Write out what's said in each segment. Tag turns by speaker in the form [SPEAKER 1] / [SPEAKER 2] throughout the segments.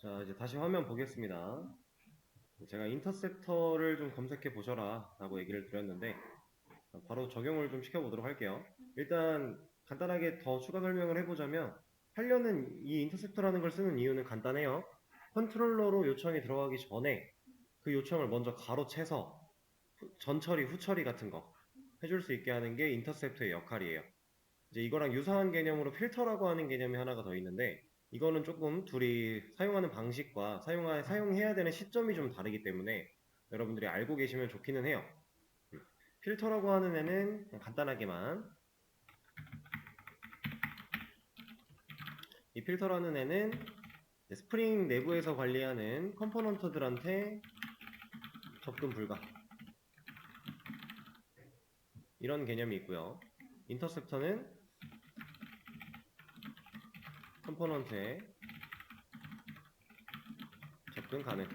[SPEAKER 1] 자, 이제 다시 화면 보겠습니다. 제가 인터셉터를 좀 검색해 보셔라 라고 얘기를 드렸는데 바로 적용을 좀 시켜보도록 할게요. 일단 간단하게 더 추가 설명을 해보자면 하려는 이 인터셉터라는 걸 쓰는 이유는 간단해요. 컨트롤러로 요청이 들어가기 전에 그 요청을 먼저 가로채서 전처리, 후처리 같은 거 해줄 수 있게 하는 게 인터셉터의 역할이에요. 이제 이거랑 유사한 개념으로 필터라고 하는 개념이 하나가 더 있는데 이거는 조금 둘이 사용하는 방식과 사용해야 되는 시점이 좀 다르기 때문에 여러분들이 알고 계시면 좋기는 해요. 필터라고 하는 애는 그냥 간단하게만 이 필터라는 애는 스프링 내부에서 관리하는 컴포넌트들한테 접근 불가 이런 개념이 있고요. 인터셉터는 컴포넌트에 접근 가능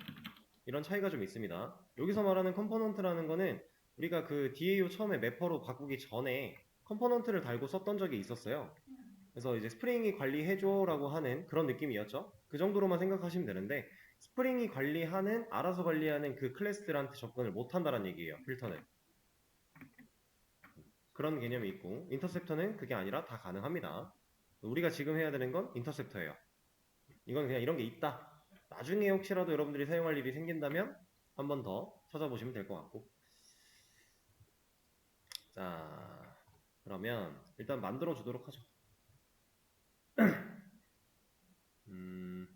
[SPEAKER 1] 이런 차이가 좀 있습니다. 여기서 말하는 컴포넌트라는 거는 우리가 그 DAO 처음에 매퍼로 바꾸기 전에 컴포넌트를 달고 썼던 적이 있었어요. 그래서 이제 스프링이 관리해줘 라고 하는 그런 느낌이었죠. 그 정도로만 생각하시면 되는데 스프링이 알아서 관리하는 그 클래스들한테 접근을 못한다는 얘기예요. 필터는. 그런 개념이 있고 인터셉터는 그게 아니라 다 가능합니다. 우리가 지금 해야 되는 건 인터셉터예요. 이건 그냥 이런 게 있다. 나중에 혹시라도 여러분들이 사용할 일이 생긴다면 한 번 더 찾아보시면 될 것 같고. 자, 그러면 일단 만들어 주도록 하죠. 음,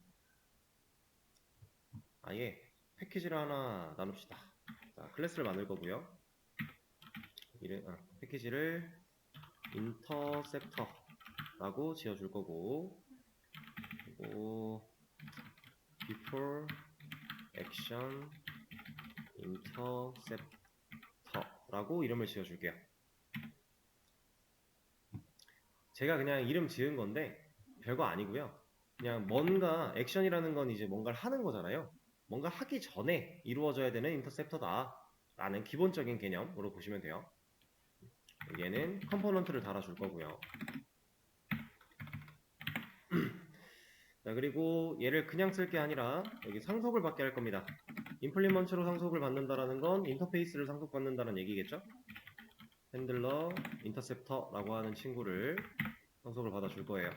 [SPEAKER 1] 아예 패키지를 하나 나눕시다. 자, 클래스를 만들 거고요. 패키지를 인터셉터라고 지어줄 거고, 그리고 before action interceptor라고 이름을 지어줄게요. 제가 그냥 이름 지은 건데 별거 아니고요. 그냥 뭔가 액션이라는 건 이제 뭔가를 하는 거잖아요. 뭔가 하기 전에 이루어져야 되는 인터셉터다 라는 기본적인 개념으로 보시면 돼요. 얘는 컴포넌트를 달아줄 거고요. 자, 그리고 얘를 그냥 쓸 게 아니라 여기 상속을 받게 할 겁니다. 임플리먼트로 상속을 받는다라는 건 인터페이스를 상속받는다는 얘기겠죠? 핸들러 인터셉터라고 하는 친구를 상속을 받아줄 거예요.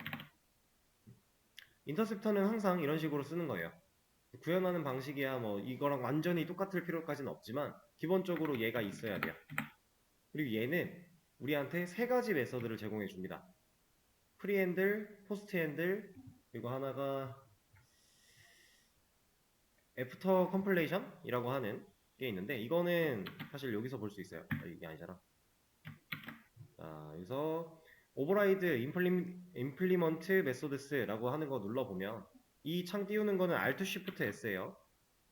[SPEAKER 1] 인터셉터는 항상 이런 식으로 쓰는 거예요. 구현하는 방식이야 뭐 이거랑 완전히 똑같을 필요까지는 없지만 기본적으로 얘가 있어야 돼요. 그리고 얘는 우리한테 세 가지 메서드를 제공해 줍니다. 프리핸들, 포스트핸들, 그리고 하나가 애프터 컴플레이션이라고 하는 게 있는데 이거는 사실 여기서 볼 수 있어요. 이게 아니잖아. 자, 여기서 오버라이드 임플리먼트 메소드스라고 하는 거 눌러보면 이 창 띄우는 거는 Alt Shift S예요.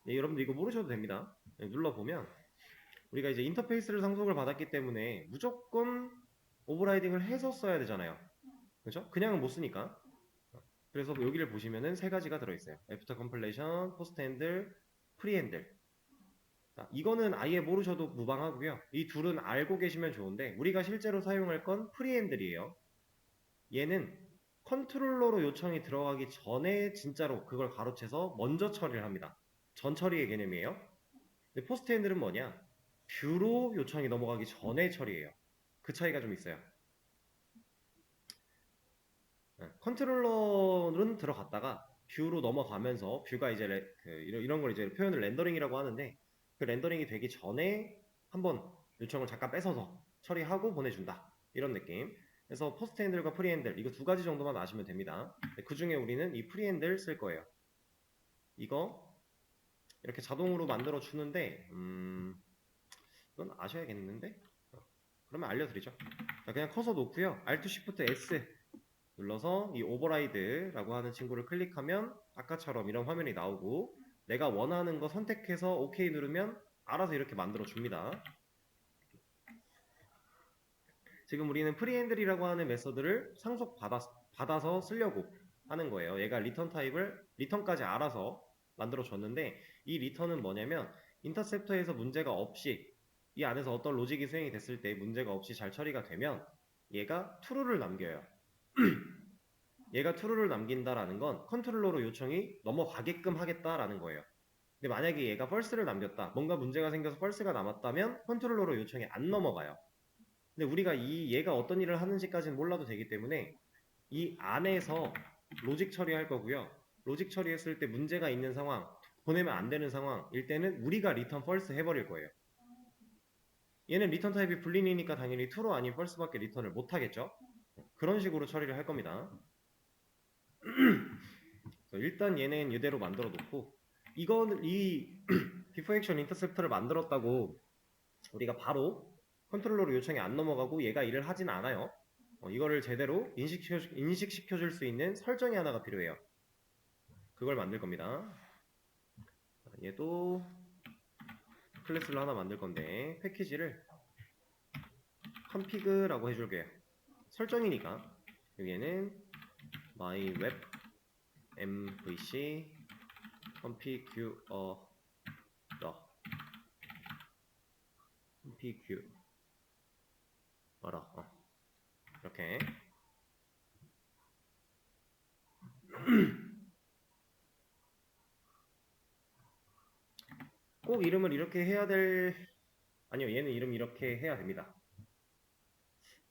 [SPEAKER 1] 네, 여러분들 이거 모르셔도 됩니다. 네, 눌러보면 우리가 이제 인터페이스를 상속을 받았기 때문에 무조건 오버라이딩을 해서 써야 되잖아요. 그렇죠? 그냥은 못 쓰니까. 그래서 여기를 보시면은 세 가지가 들어있어요. 애프터 컴플레이션, 포스트 핸들, 프리 핸들. 자, 이거는 아예 모르셔도 무방하고요. 이 둘은 알고 계시면 좋은데 우리가 실제로 사용할 건 프리 핸들이에요. 얘는 컨트롤러로 요청이 들어가기 전에 진짜로 그걸 가로채서 먼저 처리를 합니다. 전 처리의 개념이에요. 근데 포스트 핸들은 뭐냐? 뷰로 요청이 넘어가기 전에 처리해요. 그 차이가 좀 있어요. 컨트롤러는 들어갔다가 뷰로 넘어가면서 뷰가 이제 이런 걸 이제 표현을 렌더링이라고 하는데 그 렌더링이 되기 전에 한번 요청을 잠깐 뺏어서 처리하고 보내준다. 이런 느낌. 그래서 포스트 핸들과 프리 핸들 이거 두 가지 정도만 아시면 됩니다. 그 중에 우리는 이 프리 핸들 쓸 거예요. 이거 이렇게 자동으로 만들어 주는데 이건 아셔야겠는데? 그러면 알려드리죠. 자, 그냥 커서 놓고요. Alt Shift S 눌러서 이 오버라이드라고 하는 친구를 클릭하면 아까처럼 이런 화면이 나오고 내가 원하는 거 선택해서 OK 누르면 알아서 이렇게 만들어 줍니다. 지금 우리는 프리핸들이라고 하는 메서드를 받아서 쓰려고 하는 거예요. 얘가 리턴 타입을 리턴까지 알아서 만들어 줬는데 이 리턴은 뭐냐면 인터셉터에서 문제가 없이 이 안에서 어떤 로직이 수행이 됐을 때 문제가 없이 잘 처리가 되면 얘가 true를 남겨요. 얘가 true를 남긴다라는 건 컨트롤러로 요청이 넘어가게끔 하겠다라는 거예요. 근데 만약에 얘가 false를 남겼다, 뭔가 문제가 생겨서 false가 남았다면 컨트롤러로 요청이 안 넘어가요. 근데 우리가 얘가 어떤 일을 하는지까지는 몰라도 되기 때문에 이 안에서 로직 처리할 거고요. 로직 처리했을 때 문제가 있는 상황, 보내면 안 되는 상황일 때는 우리가 return false 해버릴 거예요. 얘는 리턴 타입이 불린이니까 당연히 true로 아닌 false밖에 리턴을 못 하겠죠. 그런 식으로 처리를 할 겁니다. 일단 얘는 이대로 만들어 놓고, 이거는 이 before action interceptor를 만들었다고 우리가 바로 컨트롤러로 요청이 안 넘어가고 얘가 일을 하진 않아요. 이거를 제대로 인식시켜 줄 수 있는 설정이 하나가 필요해요. 그걸 만들 겁니다. 얘도 클래스를 하나 만들 건데 패키지를 config라고 해줄게요. 설정이니까 여기에는 myweb mvc configure 이렇게 꼭 이름을 이렇게 해야 아니요, 얘는 이름 이렇게 해야 됩니다.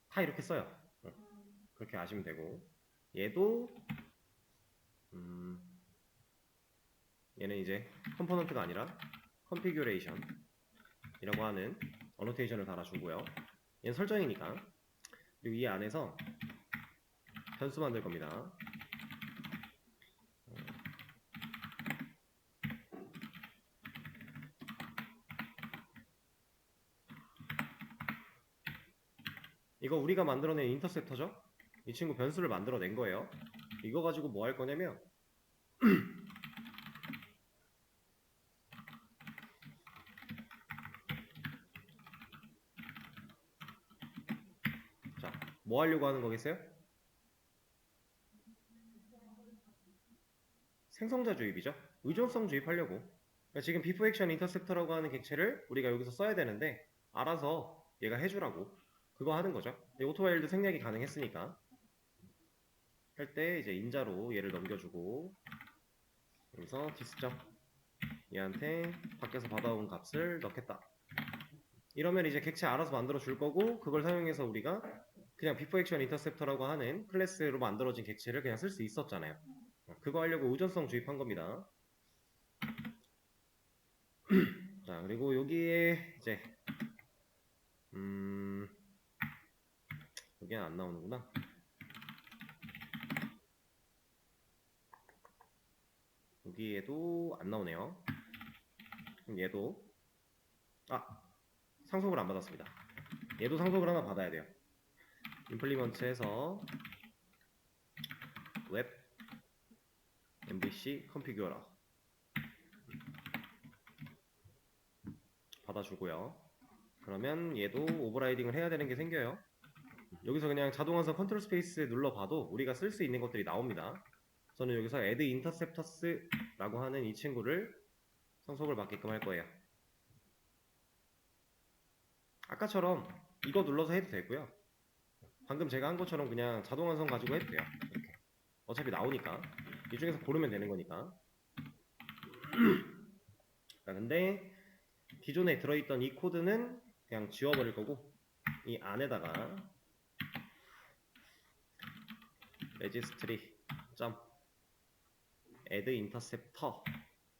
[SPEAKER 1] 다 이렇게 써요. 그렇게 아시면 되고, 얘도 얘는 이제 컴포넌트가 아니라 configuration 이라고 하는 어노테이션을 달아주고요. 얘는 설정이니까. 그리고 이 안에서 변수 만들 겁니다. 이거 우리가 만들어낸 인터셉터죠? 이 친구 변수를 만들어낸 거예요. 이거 가지고 뭐 할 거냐면 자, 뭐 하려고 하는 거겠어요? 생성자 주입이죠. 의존성 주입하려고. 그러니까 지금 before action interceptor라고 하는 객체를 우리가 여기서 써야 되는데 알아서 얘가 해주라고 그거 하는 거죠. 오토와일드 생략이 가능했으니까 할 때 이제 인자로 얘를 넘겨주고 여기서 디스점 얘한테 밖에서 받아온 값을 넣겠다. 이러면 이제 객체 알아서 만들어 줄 거고 그걸 사용해서 우리가 그냥 before action interceptor라고 하는 클래스로 만들어진 객체를 그냥 쓸 수 있었잖아요. 그거 하려고 의존성 주입한 겁니다. 자, 그리고 여기에 이제 여기는 안 나오는구나. 여기에도 안 나오네요. 그럼 얘도 상속을 안 받았습니다. 얘도 상속을 하나 받아야 돼요. 임플리먼트에서 웹 MVC configure라 받아주고요. 그러면 얘도 오버라이딩을 해야 되는 게 생겨요. 여기서 그냥 자동완성 컨트롤 스페이스 눌러봐도 우리가 쓸 수 있는 것들이 나옵니다. 저는 여기서 add interceptors 라고 하는 이 친구를 상속을 받게끔 할 거예요. 아까처럼 이거 눌러서 해도 되고요. 방금 제가 한 것처럼 그냥 자동완성 가지고 해도 돼요. 이렇게. 어차피 나오니까 이 중에서 고르면 되는 거니까. 자, 근데 기존에 들어있던 이 코드는 그냥 지워버릴 거고 이 안에다가 registry add interceptor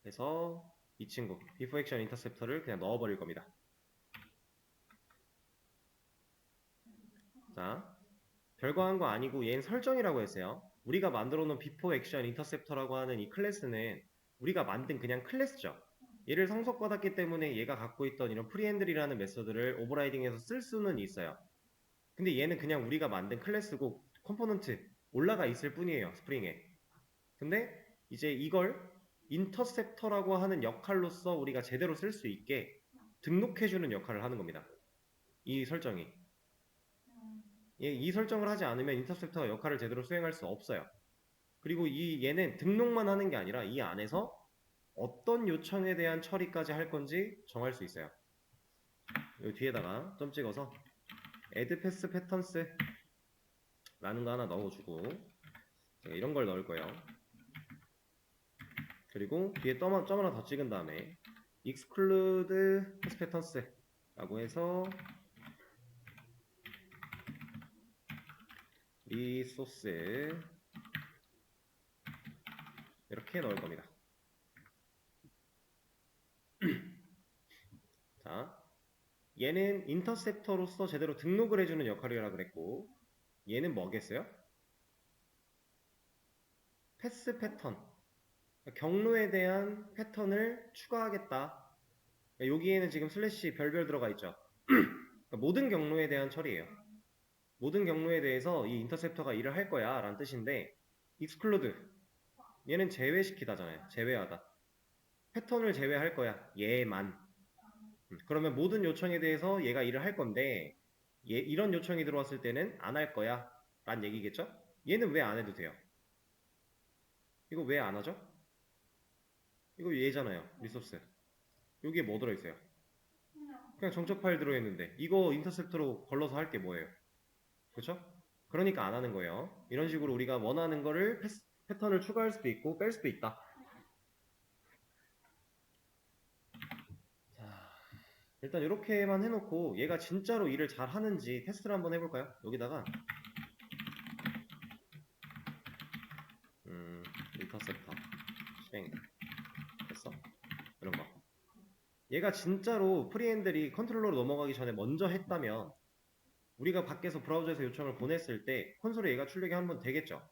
[SPEAKER 1] 해서 이 친구 before action interceptor를 그냥 넣어버릴 겁니다. 자, 별거 한 거 아니고 얘는 설정이라고 했어요. 우리가 만들어 놓은 before action interceptor라고 하는 이 클래스는 우리가 만든 그냥 클래스죠. 얘를 상속받았기 때문에 얘가 갖고 있던 이런 프리핸들이라는 메서드를 오버라이딩해서 쓸 수는 있어요. 근데 얘는 그냥 우리가 만든 클래스고 컴포넌트 올라가 있을 뿐이에요. 스프링에. 근데 이제 이걸 인터셉터라고 하는 역할로서 우리가 제대로 쓸 수 있게 등록해주는 역할을 하는 겁니다. 이 설정이. 이 설정을 하지 않으면 인터셉터가 역할을 제대로 수행할 수 없어요. 그리고 얘는 등록만 하는 게 아니라 이 안에서 어떤 요청에 대한 처리까지 할 건지 정할 수 있어요. 여기 뒤에다가 점 찍어서 add pass patterns 라는 거 하나 넣어주고 제가 이런 걸 넣을 거예요. 그리고 뒤에 점 하나 더 찍은 다음에 exclude patterns 라고 해서 resource 이렇게 넣을 겁니다. 자, 얘는 인터셉터로서 제대로 등록을 해주는 역할이라 그랬고, 얘는 뭐겠어요? 패스 패턴, 경로에 대한 패턴을 추가하겠다. 여기에는 지금 슬래시 별별 들어가 있죠. 그러니까 모든 경로에 대한 처리예요. 모든 경로에 대해서 이 인터셉터가 일을 할 거야 라는 뜻인데, exclude, 얘는 제외시키다잖아요. 제외하다. 패턴을 제외할 거야. 얘만. 그러면 모든 요청에 대해서 얘가 일을 할 건데, 이런 요청이 들어왔을 때는 안 할 거야 라는 얘기겠죠? 얘는 왜 안 해도 돼요? 이거 왜 안 하죠? 이거 얘잖아요. 리소스. 여기에 뭐 들어있어요? 그냥 정적 파일 들어있는데 이거 인터셉터로 걸러서 할 게 뭐예요? 그렇죠? 그러니까 안 하는 거예요. 이런 식으로 우리가 원하는 거를 패턴을 추가할 수도 있고 뺄 수도 있다. 자, 일단 이렇게만 해놓고 얘가 진짜로 일을 잘 하는지 테스트를 한번 해볼까요? 여기다가 인터셉터 실행 됐어? 이런 거. 얘가 진짜로 프리핸들이 컨트롤러로 넘어가기 전에 먼저 했다면 우리가 밖에서 브라우저에서 요청을 보냈을 때 콘솔에 얘가 출력이 한번 되겠죠.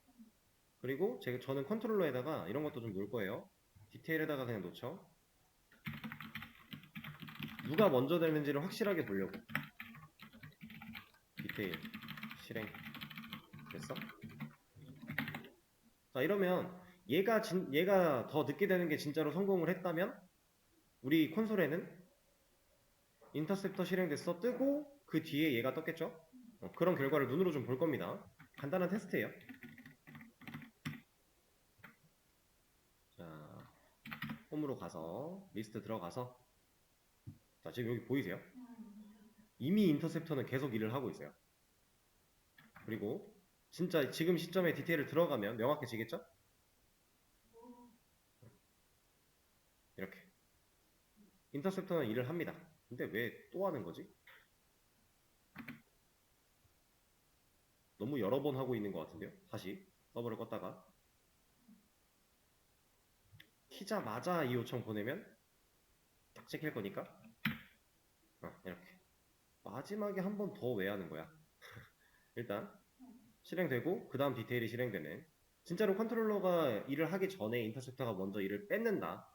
[SPEAKER 1] 그리고 저는 컨트롤러에다가 이런 것도 좀 놓을 거예요. 디테일에다가 그냥 놓죠. 누가 먼저 되는지를 확실하게 보려고. 디테일 실행 됐어? 자, 이러면 얘가 더 늦게 되는 게 진짜로 성공을 했다면 우리 콘솔에는 인터셉터 실행됐어 뜨고 그 뒤에 얘가 떴겠죠? 그런 결과를 눈으로 좀 볼 겁니다. 간단한 테스트예요. 자, 홈으로 가서 리스트 들어가서 자, 지금 여기 보이세요? 이미 인터셉터는 계속 일을 하고 있어요. 그리고 진짜 지금 시점에 디테일을 들어가면 명확해지겠죠? 이렇게 인터셉터는 일을 합니다. 근데 왜 또 하는 거지? 너무 여러 번 하고 있는 것 같은데요? 다시 서버를 껐다가 키자마자 이 요청 보내면 딱 찍힐 거니까 이렇게 마지막에 한 번 더 왜 하는 거야? 일단 실행되고 그 다음 디테일이 실행되는 진짜로 컨트롤러가 일을 하기 전에 인터셉터가 먼저 일을 뺏는다.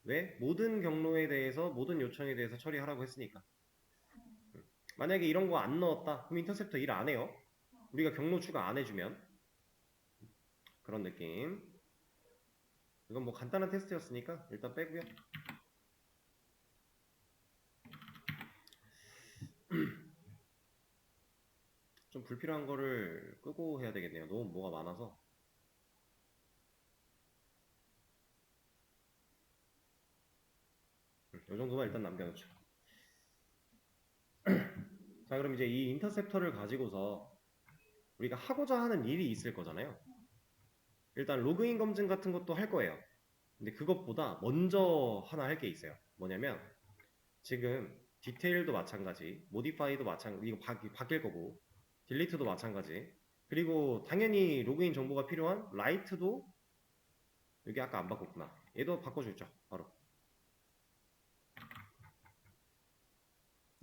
[SPEAKER 1] 왜? 모든 경로에 대해서 모든 요청에 대해서 처리하라고 했으니까. 만약에 이런 거 안 넣었다 그럼 인터셉터 일 안 해요. 우리가 경로 추가 안 해주면 그런 느낌. 이건 뭐 간단한 테스트였으니까 일단 빼고요. 좀 불필요한 거를 끄고 해야 되겠네요. 너무 뭐가 많아서. 이 정도만 일단 남겨놓죠. 자, 그럼 이제 이 인터셉터를 가지고서 우리가 하고자 하는 일이 있을 거잖아요. 일단 로그인 검증 같은 것도 할 거예요. 근데 그것보다 먼저 하나 할 게 있어요. 뭐냐면 지금 디테일도 마찬가지, 모디파이도 마찬가지, 이거 바뀔 거고, 딜리트도 마찬가지. 그리고 당연히 로그인 정보가 필요한 라이트도 여기 아까 안 바꿨구나. 얘도 바꿔주죠. 바로.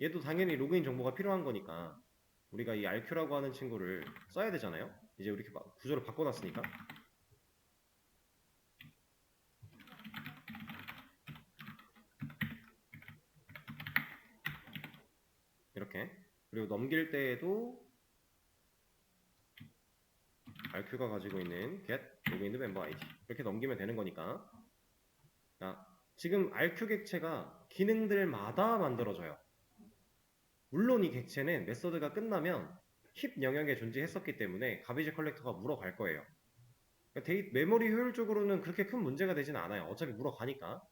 [SPEAKER 1] 얘도 당연히 로그인 정보가 필요한 거니까 우리가 이 RQ라고 하는 친구를 써야 되잖아요. 이제 이렇게 구조를 바꿔놨으니까. 이렇게. 그리고 넘길 때에도 RQ가 가지고 있는 get 로그인 멤버 ID 이렇게 넘기면 되는 거니까. 자, 지금 RQ 객체가 기능들마다 만들어져요. 물론 이 객체는 메서드가 끝나면 힙 영역에 존재했었기 때문에 가비지 컬렉터가 물어갈 거예요. 그러니까 메모리 효율적으로는 그렇게 큰 문제가 되진 않아요. 어차피 물어가니까.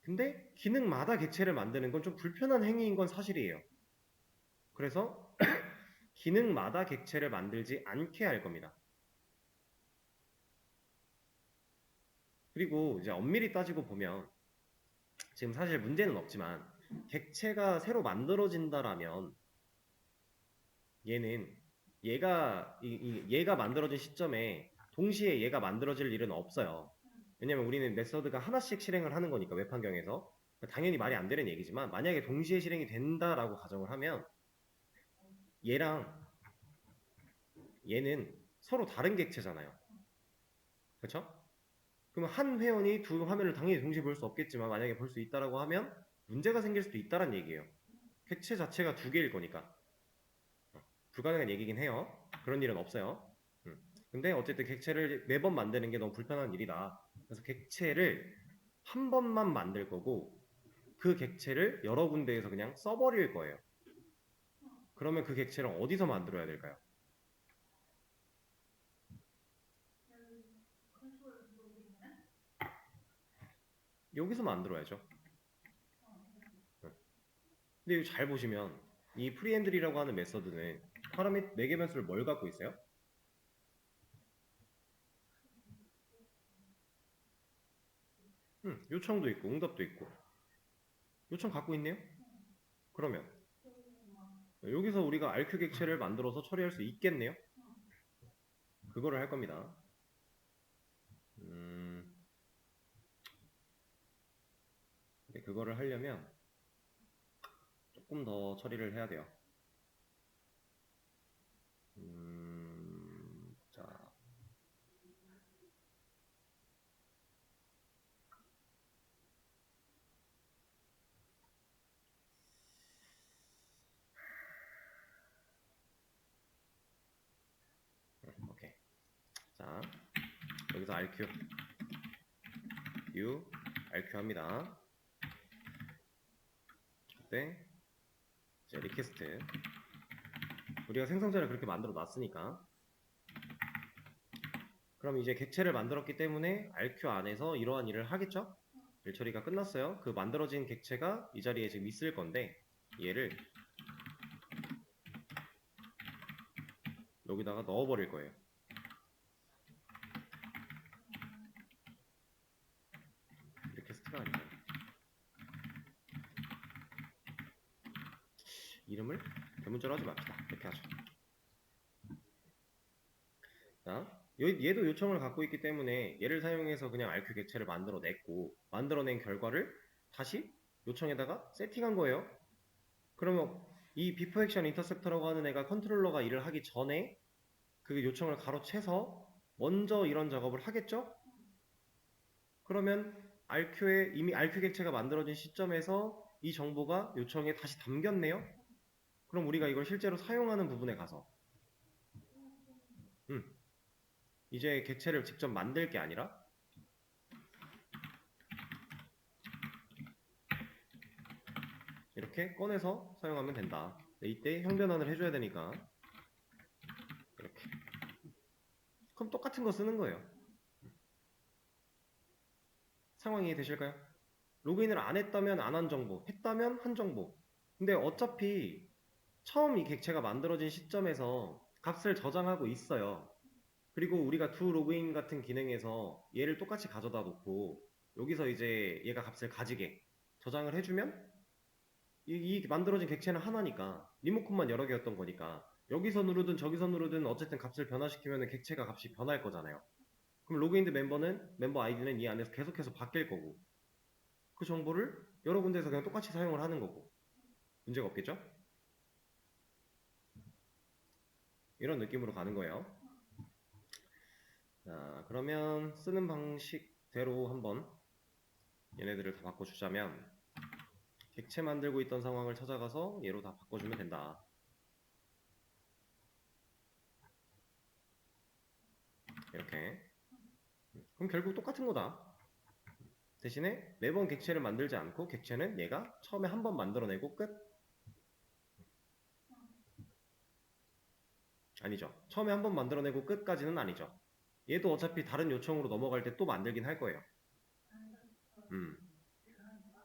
[SPEAKER 1] 근데 기능마다 객체를 만드는 건 좀 불편한 행위인 건 사실이에요. 그래서 기능마다 객체를 만들지 않게 할 겁니다. 그리고 이제 엄밀히 따지고 보면 지금 사실 문제는 없지만 객체가 새로 만들어진다라면 얘는 얘가 만들어진 시점에 동시에 얘가 만들어질 일은 없어요. 왜냐면 우리는 메서드가 하나씩 실행을 하는 거니까 웹 환경에서 당연히 말이 안 되는 얘기지만 만약에 동시에 실행이 된다라고 가정을 하면 얘랑 얘는 서로 다른 객체잖아요. 그렇죠? 그럼 한 회원이 두 화면을 당연히 동시에 볼 수 없겠지만 만약에 볼 수 있다라고 하면 문제가 생길 수도 있다는 얘기예요. 객체 자체가 두 개일 거니까. 불가능한 얘기긴 해요. 그런 일은 없어요. 근데 어쨌든 객체를 매번 만드는 게 너무 불편한 일이다. 그래서 객체를 한 번만 만들 거고 그 객체를 여러 군데에서 그냥 써버릴 거예요. 그러면 그 객체를 어디서 만들어야 될까요? 여기서 만들어야죠. 근데 이거 잘 보시면 이 프리핸들이라고 하는 메서드는 파라미터 4개 변수를 뭘 갖고 있어요? 요청도 있고 응답도 있고 요청 갖고 있네요? 그러면 여기서 우리가 RQ 객체를 만들어서 처리할 수 있겠네요? 그거를 할 겁니다. 근데 그거를 하려면 조금 더 처리를 해야 돼요. 자, 오케이. 자, 여기서 RQ, U, RQ 합니다. 그때 이제 리퀘스트. 우리가 생성자를 그렇게 만들어 놨으니까 그럼 이제 객체를 만들었기 때문에 RQ 안에서 이러한 일을 하겠죠? 일 처리가 끝났어요. 그 만들어진 객체가 이 자리에 지금 있을 건데 얘를 여기다가 넣어버릴 거예요. 리퀘스트가 아니라 이름을 대문자로 하지 맙시다. 이렇게 하죠. 자, 얘도 요청을 갖고 있기 때문에 얘를 사용해서 그냥 RQ 객체를 만들어냈고 만들어낸 결과를 다시 요청에다가 세팅한 거예요. 그러면 이 비포 액션 인터셉터라고 하는 애가 컨트롤러가 일을 하기 전에 그 요청을 가로채서 먼저 이런 작업을 하겠죠? 그러면 이미 RQ 객체가 만들어진 시점에서 이 정보가 요청에 다시 담겼네요? 그럼 우리가 이걸 실제로 사용하는 부분에 가서 이제 객체를 직접 만들 게 아니라 이렇게 꺼내서 사용하면 된다. 이때 형변환을 해줘야 되니까 이렇게. 그럼 똑같은 거 쓰는 거예요. 상황 이해되실까요? 로그인을 안 했다면 안 한 정보, 했다면 한 정보. 근데 어차피 처음 이 객체가 만들어진 시점에서 값을 저장하고 있어요. 그리고 우리가 두 로그인 같은 기능에서 얘를 똑같이 가져다 놓고 여기서 이제 얘가 값을 가지게 저장을 해주면 이 만들어진 객체는 하나니까 리모컨만 여러 개였던 거니까 여기서 누르든 저기서 누르든 어쨌든 값을 변화시키면 객체가 값이 변할 거잖아요. 그럼 로그인드 멤버 아이디는 이 안에서 계속해서 바뀔 거고 그 정보를 여러 군데에서 그냥 똑같이 사용을 하는 거고 문제가 없겠죠? 이런 느낌으로 가는 거예요. 자, 그러면 쓰는 방식대로 한번 얘네들을 다 바꿔주자면 객체 만들고 있던 상황을 찾아가서 얘로 다 바꿔주면 된다. 이렇게. 그럼 결국 똑같은 거다. 대신에 매번 객체를 만들지 않고 객체는 얘가 처음에 한 번 만들어내고 끝? 아니죠. 처음에 한 번 만들어내고 끝까지는 아니죠. 얘도 어차피 다른 요청으로 넘어갈 때 또 만들긴 할 거예요.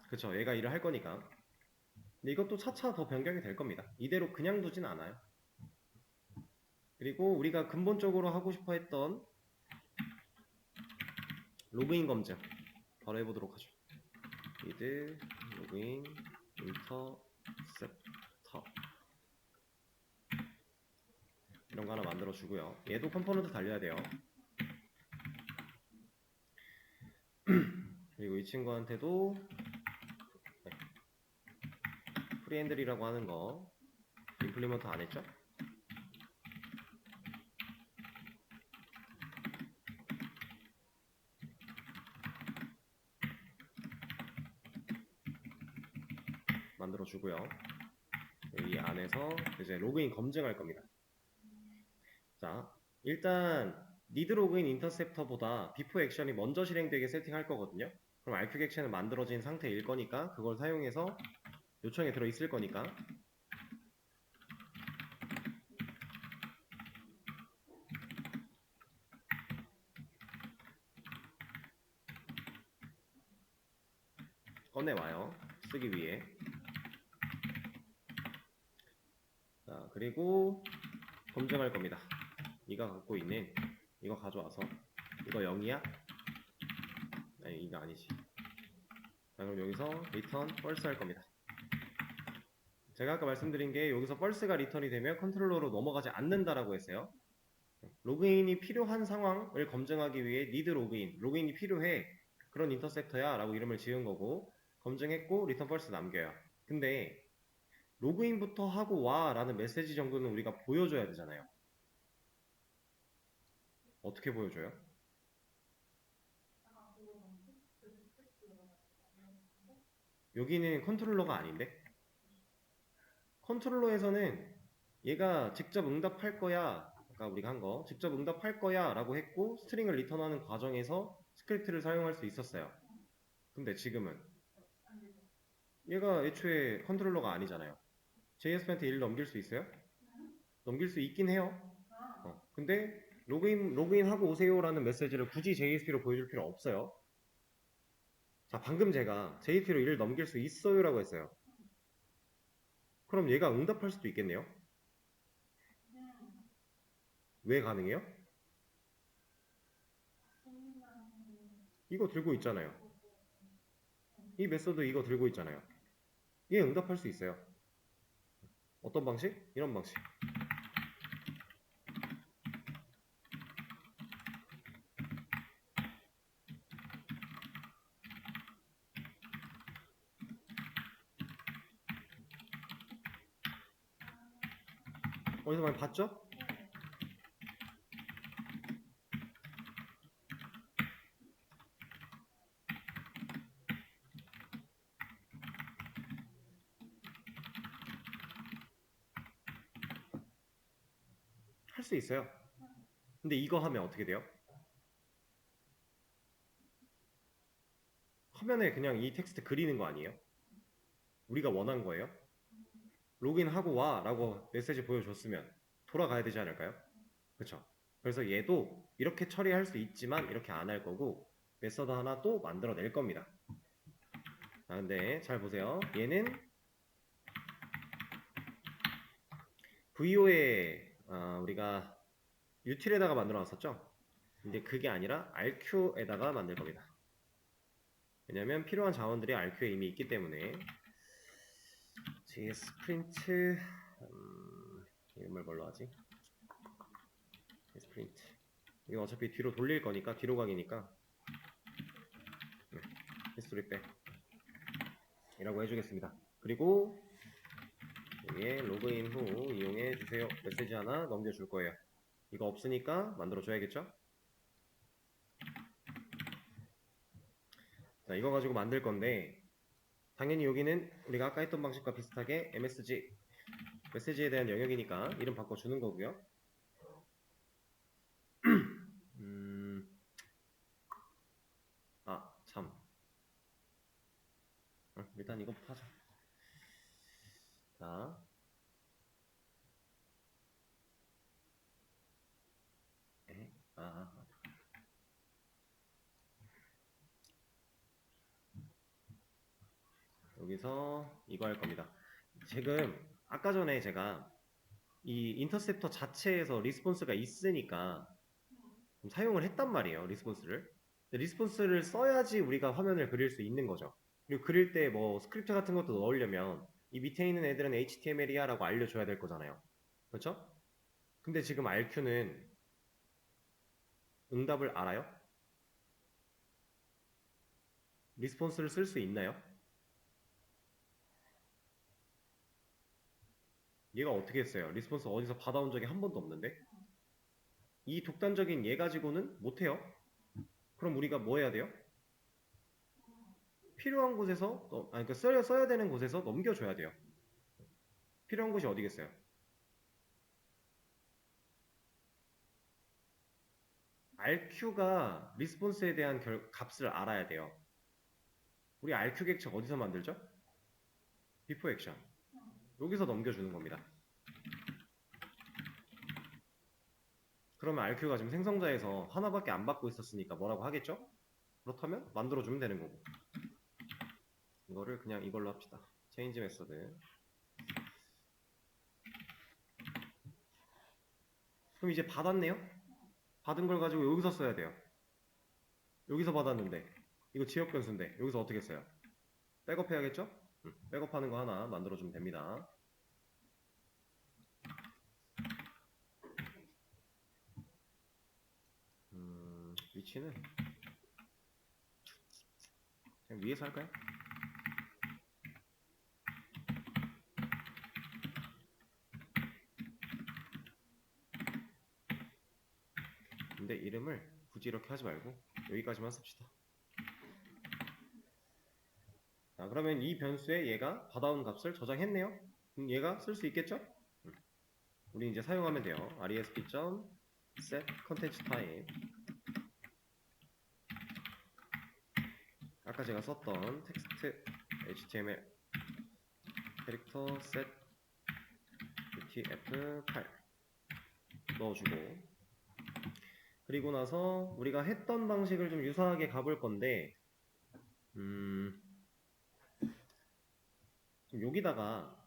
[SPEAKER 1] 그쵸. 얘가 일을 할 거니까. 근데 이것도 차차 더 변경이 될 겁니다. 이대로 그냥 두진 않아요. 그리고 우리가 근본적으로 하고 싶어 했던 로그인 검증 바로 해보도록 하죠. 리드 로그인 인터셉터 이런 거 하나 만들어 주고요. 얘도 컴포넌트 달려야 돼요. 그리고 이 친구한테도 프리핸들이라고 하는 거 임플리먼트 안 했죠? 만들어 주고요. 이 안에서 이제 로그인 검증할 겁니다. 자, 일단 need 로그인 인터셉터보다 before 액션이 먼저 실행되게 세팅할 거거든요. 그럼 RQ 객체는 만들어진 상태일 거니까 그걸 사용해서 요청에 들어 있을 거니까 꺼내와요. 쓰기 위해. 자, 그리고 검증할 겁니다. 네가 갖고 있는 이거 가져와서 이거 0이야? 아니 이거 아니지. 자, 그럼 여기서 return false 할 겁니다. 제가 아까 말씀드린 게 여기서 false가 리턴이 되면 컨트롤러로 넘어가지 않는다라고 했어요. 로그인이 필요한 상황을 검증하기 위해 need 로그인, 로그인이 필요해. 그런 인터셉터야 라고 이름을 지은 거고 검증했고 return false 남겨요. 근데 로그인부터 하고 와 라는 메시지 정도는 우리가 보여줘야 되잖아요. 어떻게 보여줘요? 여기는 컨트롤러가 아닌데? 컨트롤러에서는 얘가 직접 응답할 거야. 아까 우리가 한 거 직접 응답할 거야 라고 했고 스트링을 리턴하는 과정에서 스크립트를 사용할 수 있었어요. 근데 지금은 얘가 애초에 컨트롤러가 아니잖아요. JS한테 1 넘길 수 있어요? 넘길 수 있긴 해요. 근데 로그인하고 오세요라는 메시지를 굳이 JSP로 보여줄 필요 없어요. 자, 방금 제가 JSP로 1을 넘길 수 있어요라고 했어요. 그럼 얘가 응답할 수도 있겠네요. 왜 가능해요? 이거 들고 있잖아요. 이 메서드 이거 들고 있잖아요. 얘 응답할 수 있어요. 어떤 방식? 이런 방식. 어디서 많이 봤죠? 할 수 있어요. 근데 이거 하면 어떻게 돼요? 화면에 그냥 이 텍스트 그리는 거 아니에요? 우리가 원한 거예요? 로그인하고 와 라고 메시지 보여줬으면 돌아가야 되지 않을까요? 그쵸? 그래서 얘도 이렇게 처리할 수 있지만 이렇게 안 할 거고 메서드 하나 또 만들어낼 겁니다. 자, 근데 잘 보세요. 얘는 VO에 우리가 util에다가 만들어 놨었죠? 근데 그게 아니라 RQ에다가 만들 겁니다. 왜냐면 필요한 자원들이 RQ에 이미 있기 때문에 JS 프린트 이름을 뭘로 하지? JS 프린트 이거 어차피 뒤로 돌릴 거니까 뒤로 가기니까 히스토리 백 이라고 해주겠습니다. 그리고 여기에 로그인 후 이용해 주세요 메시지 하나 넘겨줄 거예요. 이거 없으니까 만들어 줘야겠죠? 자, 이거 가지고 만들 건데 당연히 여기는 우리가 아까 했던 방식과 비슷하게 MSG 메시지에 대한 영역이니까 이름 바꿔주는 거고요. 참. 일단 이거부터 하자. 자, 네. 여기서 이거 할 겁니다. 지금 아까 전에 제가 이 인터셉터 자체에서 리스폰스가 있으니까 사용을 했단 말이에요. 리스폰스를. 리스폰스를 써야지 우리가 화면을 그릴 수 있는 거죠. 그리고 그릴 때 뭐 스크립트 같은 것도 넣으려면 이 밑에 있는 애들은 HTML이야 라고 알려줘야 될 거잖아요. 그렇죠? 근데 지금 RQ는 응답을 알아요? 리스폰스를 쓸 수 있나요? 얘가 어떻게 했어요? 리스폰스 어디서 받아온 적이 한 번도 없는데? 이 독단적인 얘 가지고는 못해요. 그럼 우리가 뭐 해야 돼요? 필요한 곳에서, 아니, 그러니까 써야 되는 곳에서 넘겨줘야 돼요. 필요한 곳이 어디겠어요? RQ가 리스폰스에 대한 값을 알아야 돼요. 우리 RQ 객체 어디서 만들죠? before action. 여기서 넘겨주는 겁니다. 그러면 RQ가 지금 생성자에서 하나밖에 안 받고 있었으니까 뭐라고 하겠죠? 그렇다면 만들어주면 되는 거고. 이거를 그냥 이걸로 합시다. change 메서드. 그럼 이제 받았네요? 받은 걸 가지고 여기서 써야 돼요. 여기서 받았는데 이거 지역 변수인데 여기서 어떻게 써요? 백업 해야겠죠? 백업하는 거 하나 만들어주면 됩니다. 위치는 그냥 위에서 할까요? 근데 이름을 굳이 이렇게 하지 말고 여기까지만 씁시다. 자, 그러면 이 변수에 얘가 받아온 값을 저장했네요. 그럼 얘가 쓸 수 있겠죠? 우리 이제 사용하면 돼요. resp.set content type. 아까 제가 썼던 텍스트 html 캐릭터 set utf8 넣어주고, 그리고 나서 우리가 했던 방식을 좀 유사하게 가볼 건데, 여기다가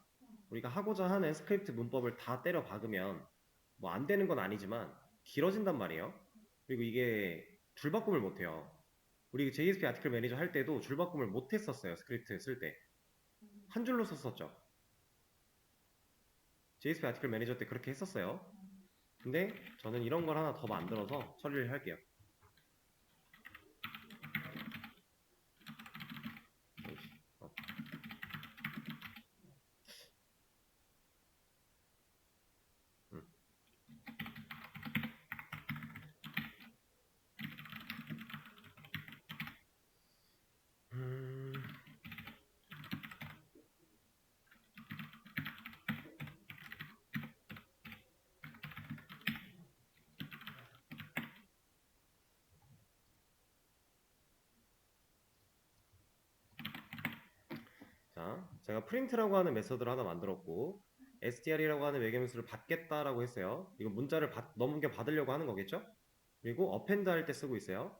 [SPEAKER 1] 우리가 하고자 하는 스크립트 문법을 다 때려 박으면 뭐 안 되는 건 아니지만 길어진단 말이에요. 그리고 이게 줄바꿈을 못해요. 우리 JSP 아티클 매니저 할 때도 줄바꿈을 못했었어요. 스크립트 쓸 때 한 줄로 썼었죠. JSP 아티클 매니저 때 그렇게 했었어요. 근데 저는 이런 걸 하나 더 만들어서 처리를 할게요. 자, 제가 프린트라고 하는 메서드를 하나 만들었고 str이라고 하는 외계변수를 받겠다라고 했어요. 이거 문자를 넘겨 받으려고 하는 거겠죠? 그리고 append 할 때 쓰고 있어요.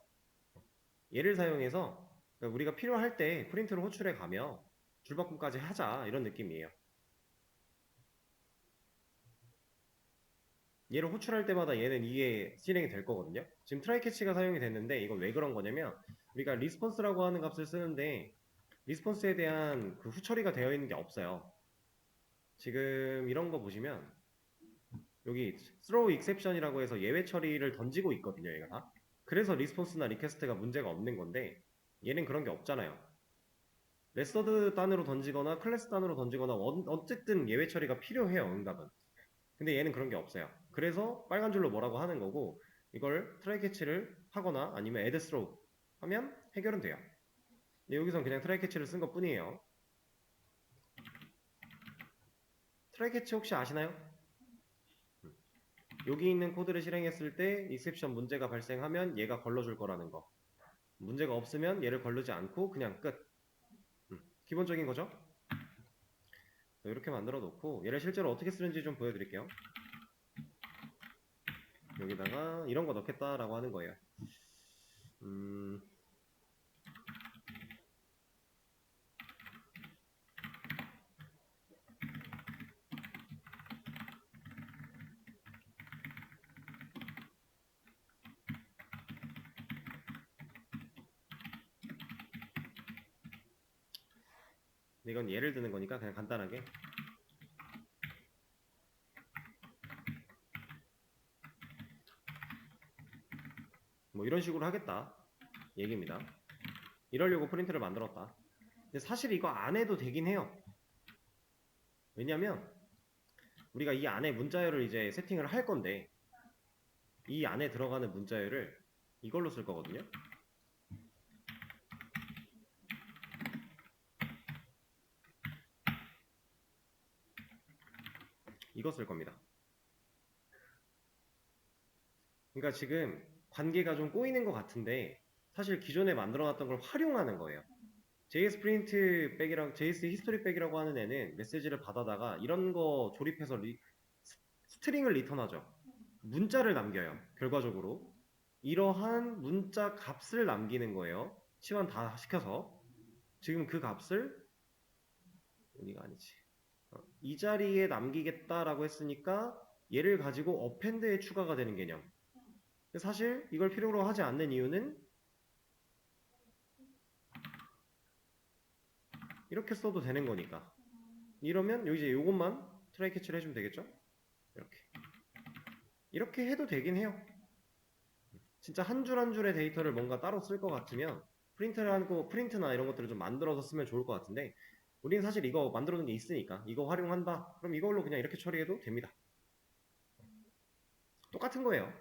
[SPEAKER 1] 얘를 사용해서 우리가 필요할 때 프린트를 호출해 가며 줄바꿈까지 하자, 이런 느낌이에요. 얘를 호출할 때마다 얘는 이게 실행이 될 거거든요. 지금 트라이 캐치가 사용이 됐는데 이건 왜 그런 거냐면 우리가 리스폰스라고 하는 값을 쓰는데 리스폰스에 대한 그 후처리가 되어 있는 게 없어요. 지금 이런 거 보시면 여기 throw exception이라고 해서 예외 처리를 던지고 있거든요, 얘가 다. 그래서 리스폰스나 리퀘스트가 문제가 없는 건데 얘는 그런 게 없잖아요. 메서드 단으로 던지거나 클래스 단으로 던지거나 어쨌든 예외 처리가 필요해요, 응답은. 근데 얘는 그런 게 없어요. 그래서 빨간 줄로 뭐라고 하는 거고, 이걸 트라이 캐치를 하거나 아니면 add throw 하면 해결은 돼요. 근데 여기선 그냥 트라이 캐치를 쓴 것 뿐이에요. 트라이 캐치 혹시 아시나요? 여기 있는 코드를 실행했을 때 exception 문제가 발생하면 얘가 걸러줄 거라는 거. 문제가 없으면 얘를 걸르지 않고 그냥 끝. 기본적인 거죠? 이렇게 만들어 놓고 얘를 실제로 어떻게 쓰는지 좀 보여드릴게요. 여기다가 이런 거 넣겠다라고 하는 거예요. 근데 이건 예를 드는 거니까 그냥 간단하게 뭐 이런 식으로 하겠다 얘기입니다. 이러려고 프린트를 만들었다. 근데 사실 이거 안 해도 되긴 해요. 왜냐면 우리가 이 안에 문자열을 이제 세팅을 할 건데 이 안에 들어가는 문자열을 이걸로 쓸 거거든요. 이거 쓸 겁니다. 그러니까 지금 관계가 좀 꼬이는 것 같은데 사실 기존에 만들어놨던 걸 활용하는 거예요. JS 프린트 백이랑 JS 히스토리 백이라고 하는 애는 메시지를 받아다가 이런 거 조립해서 스트링을 리턴하죠. 문자를 남겨요. 결과적으로 이러한 문자 값을 남기는 거예요. 치환 다 시켜서 지금 그 값을 여기가 아니지. 이 자리에 남기겠다라고 했으니까 얘를 가지고 어펜드에 추가가 되는 개념. 사실 이걸 필요로 하지 않는 이유는 이렇게 써도 되는 거니까. 이러면 여기 이제 요것만 트라이 캐치를 해주면 되겠죠? 이렇게 해도 되긴 해요. 진짜 한 줄 한 줄의 데이터를 뭔가 따로 쓸 것 같으면 프린트를 하고 프린트나 이런 것들을 좀 만들어서 쓰면 좋을 것 같은데 우리는 사실 이거 만들어 놓은 게 있으니까 이거 활용한다. 그럼 이걸로 그냥 이렇게 처리해도 됩니다. 똑같은 거예요.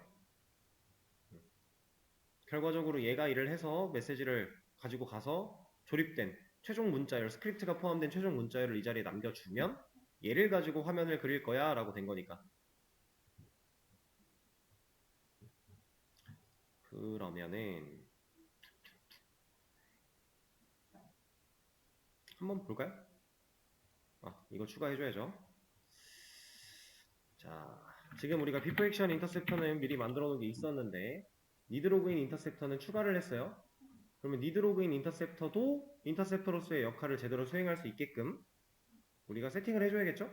[SPEAKER 1] 결과적으로 얘가 일을 해서 메시지를 가지고 가서 조립된 최종 문자열, 스크립트가 포함된 최종 문자열을 이 자리에 남겨주면 얘를 가지고 화면을 그릴 거야 라고 된 거니까. 그러면은 한번 볼까요? 이거 추가해줘야죠. 자, 지금 우리가 비포 액션 인터셉터는 미리 만들어 놓은 게 있었는데 니드 로그인 인터셉터는 추가를 했어요. 그러면 니드 로그인 인터셉터도 인터셉터로서의 역할을 제대로 수행할 수 있게끔 우리가 세팅을 해줘야겠죠?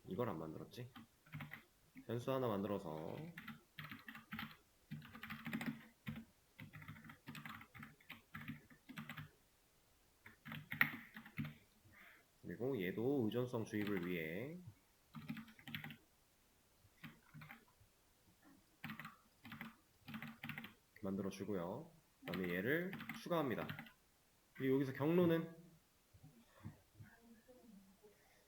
[SPEAKER 1] 이걸 안 만들었지. 변수 하나 만들어서 그리고 얘도 의존성 주입을 위해 만들어 주고요. 그 다음에 얘를 추가합니다. 그리고 여기서 경로는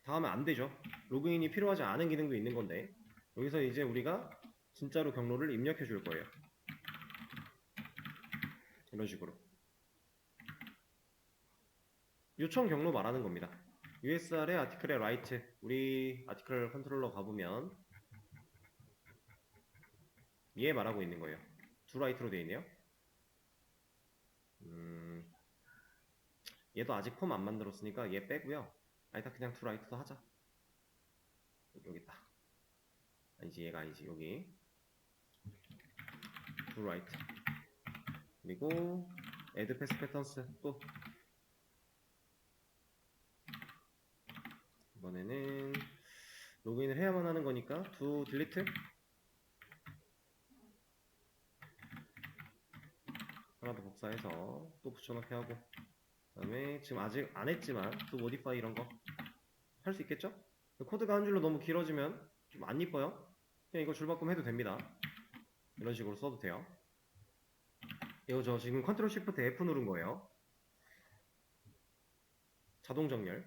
[SPEAKER 1] 다 하면 안 되죠. 로그인이 필요하지 않은 기능도 있는 건데 여기서 이제 우리가 진짜로 경로를 입력해 줄 거예요. 이런 식으로 요청 경로 말하는 겁니다. USR의 아티클의 라이트 우리 아티클 컨트롤러 가보면 얘 말하고 있는 거예요. 두 라이트로 되어 있네요. 얘도 아직 폼 안 만들었으니까 얘 빼고요. 아니다 그냥 두 라이트도 하자. 여기 있다. 아니지 얘가 아니지 여기 두 라이트 그리고 add pass patterns 또 이번에는 로그인을 해야만 하는 거니까 두 딜리트 하나 더 복사해서 또 붙여넣기 하고 그 다음에 지금 아직 안 했지만 또 모디파이 이런 거 할 수 있겠죠? 코드가 한 줄로 너무 길어지면 좀 안 이뻐요. 그냥 이거 줄바꿈 해도 됩니다. 이런 식으로 써도 돼요. 이거 저 지금 컨트롤 시프트 F 누른 거예요. 자동 정렬.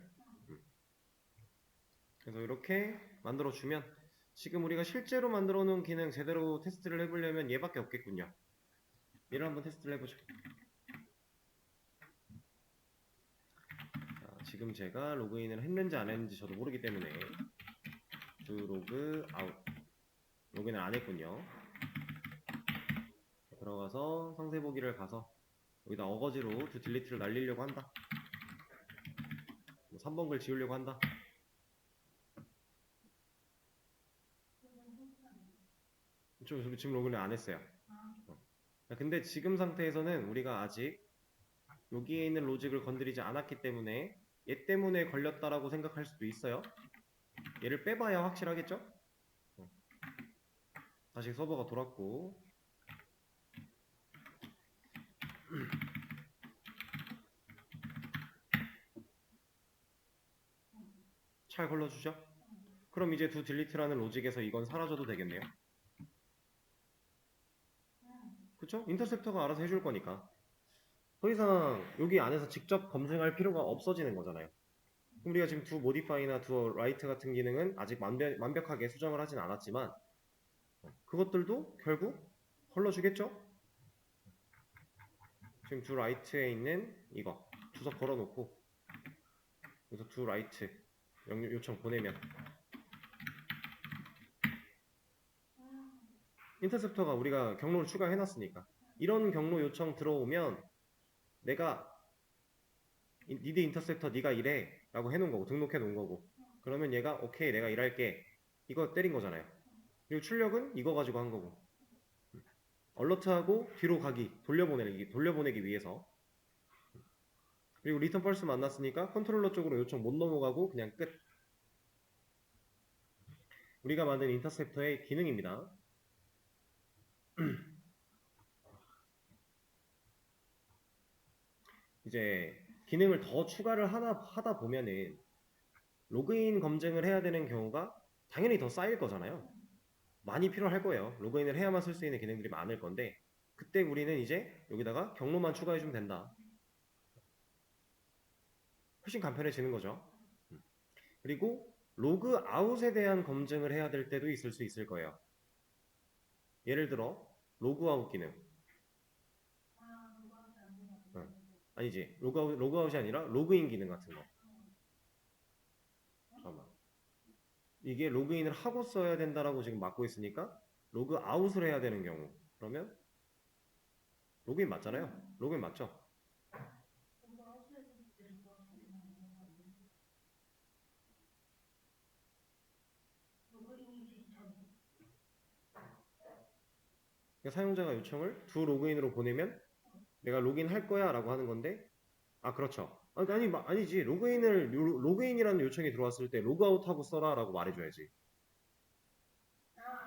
[SPEAKER 1] 그래서 이렇게 만들어 주면 지금 우리가 실제로 만들어 놓은 기능 제대로 테스트를 해보려면 얘밖에 없겠군요. 얘를 한번 테스트를 해보죠. 자, 지금 제가 로그인을 했는지 안 했는지 저도 모르기 때문에 로그 아웃 로그인을 안 했군요. 들어가서 상세 보기를 가서 여기다 어거지로 두 딜리트를 날리려고 한다. 3번 글 지우려고 한다. 지금 로그인을 안 했어요. 근데 지금 상태에서는 우리가 아직 여기에 있는 로직을 건드리지 않았기 때문에 얘 때문에 걸렸다라고 생각할 수도 있어요. 얘를 빼봐야 확실하겠죠? 다시 서버가 돌았고 잘 걸러주죠? 그럼 이제 do delete라는 로직에서 이건 사라져도 되겠네요. 그쵸? 인터셉터가 알아서 해줄 거니까. 더 이상 여기 안에서 직접 검증할 필요가 없어지는 거잖아요. 그럼 우리가 지금 do modify나 do write 같은 기능은 아직 완벽하게 수정을 하진 않았지만 그것들도 결국 걸러주겠죠? 지금 do write에 있는 이거 주석 걸어놓고 그래서 do write 요청 보내면 인터셉터가 우리가 경로를 추가해놨으니까 이런 경로 요청 들어오면 내가 니드 인터셉터 네가 이래 라고 해놓은 거고 등록해 놓은 거고 그러면 얘가 오케이 내가 일할게 이거 때린 거잖아요. 그리고 출력은 이거 가지고 한 거고 얼러트하고 뒤로 가기 돌려보내기 위해서 그리고 리턴 펄스 만났으니까 컨트롤러 쪽으로 요청 못 넘어가고 그냥 끝. 우리가 만든 인터셉터의 기능입니다. 이제 기능을 더 추가를 하다 보면은 로그인 검증을 해야 되는 경우가 당연히 더 쌓일 거잖아요. 많이 필요할 거예요. 로그인을 해야만 쓸 수 있는 기능들이 많을 건데 그때 우리는 이제 여기다가 경로만 추가해주면 된다. 훨씬 간편해지는 거죠. 그리고 로그 아웃에 대한 검증을 해야 될 때도 있을 수 있을 거예요. 예를 들어 로그 아웃 기능. 아니지. 로그아웃이 아니라 로그인 기능 같은 거. 잠깐만. 이게 로그인을 하고 써야 된다라고 지금 막고 있으니까 로그 아웃을 해야 되는 경우. 그러면 로그인 맞잖아요. 로그인 맞죠? 그러니까 사용자가 요청을 두 로그인으로 보내면 내가 로그인 할 거야 라고 하는 건데 아 그렇죠. 아니지. 로그인이라는 요청이 들어왔을 때 로그아웃하고 써라 라고 말해줘야지.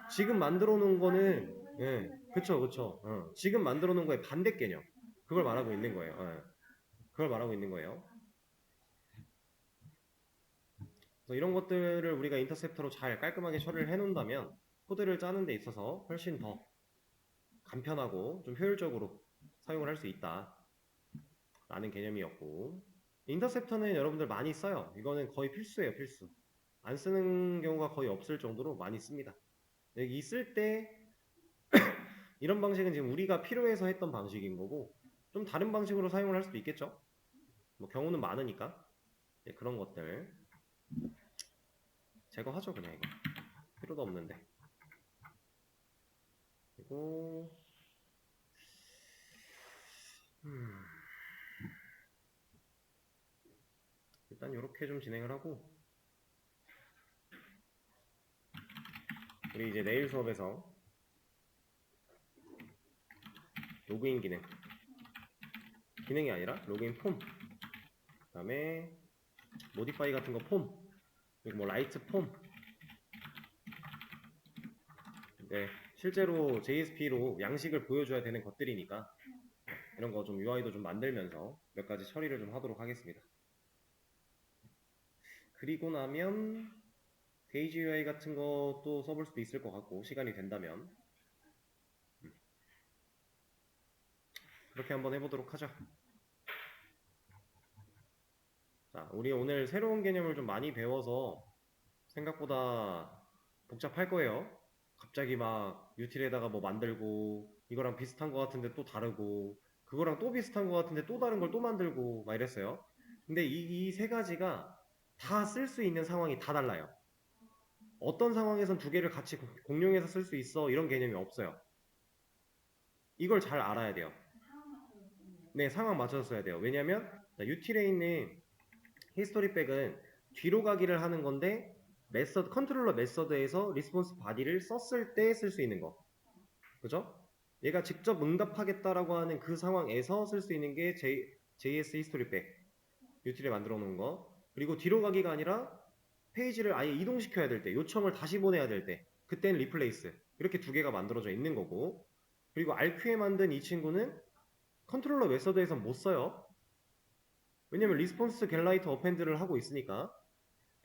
[SPEAKER 1] 지금 만들어 놓은 거는 예, 그쵸. 지금 만들어 놓은 거의 반대 개념. 그걸 말하고 있는 거예요. 예. 그걸 말하고 있는 거예요. 그래서 이런 것들을 우리가 인터셉터로 잘 깔끔하게 처리를 해놓는다면 코드를 짜는 데 있어서 훨씬 더 간편하고 좀 효율적으로 사용을 할 수 있다 라는 개념이었고 인터셉터는 여러분들 많이 써요. 이거는 거의 필수예요. 필수. 안 쓰는 경우가 거의 없을 정도로 많이 씁니다. 여기 있을 때 이런 방식은 지금 우리가 필요해서 했던 방식인 거고 좀 다른 방식으로 사용을 할 수도 있겠죠. 뭐 경우는 많으니까 그런 것들 제거하죠. 그냥 이거 필요도 없는데. 그리고 일단 이렇게 좀 진행을 하고 우리 이제 내일 수업에서 로그인 기능이 아니라 로그인 폼, 그 다음에 모디파이 같은 거 폼, 그리고 뭐 라이트 폼. 네, 실제로 JSP로 양식을 보여줘야 되는 것들이니까 이런 거 좀 UI도 좀 만들면서 몇 가지 처리를 좀 하도록 하겠습니다. 그리고 나면 페이지 UI 같은 것도 써볼 수도 있을 것 같고 시간이 된다면 그렇게 한번 해보도록 하죠. 자, 우리 오늘 새로운 개념을 좀 많이 배워서 생각보다 복잡할 거예요. 갑자기 막 유틸에다가 뭐 만들고 이거랑 비슷한 거 같은데 또 다르고 그거랑 또 비슷한 거 같은데 또 다른 걸 또 만들고 막 이랬어요. 근데 이 세 가지가 다 쓸 수 있는 상황이 다 달라요. 어떤 상황에선 두 개를 같이 공용해서 쓸 수 있어 이런 개념이 없어요. 이걸 잘 알아야 돼요. 네, 상황 맞춰서 써야 돼요. 왜냐면 유틸에 있는 히스토리백은 뒤로 가기를 하는 건데 컨트롤러 메서드에서 리스폰스 바디를 썼을 때 쓸 수 있는 거. 그죠? 얘가 직접 응답하겠다라고 하는 그 상황에서 쓸 수 있는 게 JS 히스토리백 유틸에 만들어 놓은 거. 그리고 뒤로 가기가 아니라 페이지를 아예 이동시켜야 될 때, 요청을 다시 보내야 될 때, 그때는 리플레이스. 이렇게 두 개가 만들어져 있는 거고. 그리고 RQ에 만든 이 친구는 컨트롤러 메서드에서 못 써요. 왜냐면 리스폰스 겟라이트 어펜드를 하고 있으니까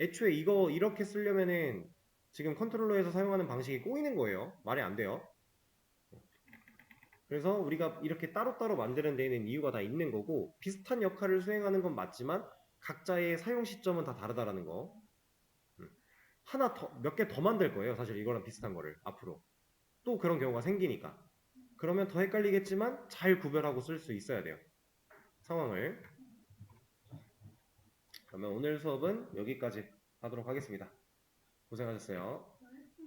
[SPEAKER 1] 애초에 이거 이렇게 쓰려면은 지금 컨트롤러에서 사용하는 방식이 꼬이는 거예요. 말이 안 돼요. 그래서 우리가 이렇게 따로따로 만드는 데에는 이유가 다 있는 거고, 비슷한 역할을 수행하는 건 맞지만 각자의 사용 시점은 다 다르다라는 거. 하나 더, 몇 개 더 만들 거예요. 사실 이거랑 비슷한 거를 앞으로. 또 그런 경우가 생기니까. 그러면 더 헷갈리겠지만 잘 구별하고 쓸 수 있어야 돼요. 상황을. 그러면 오늘 수업은 여기까지 하도록 하겠습니다. 고생하셨어요.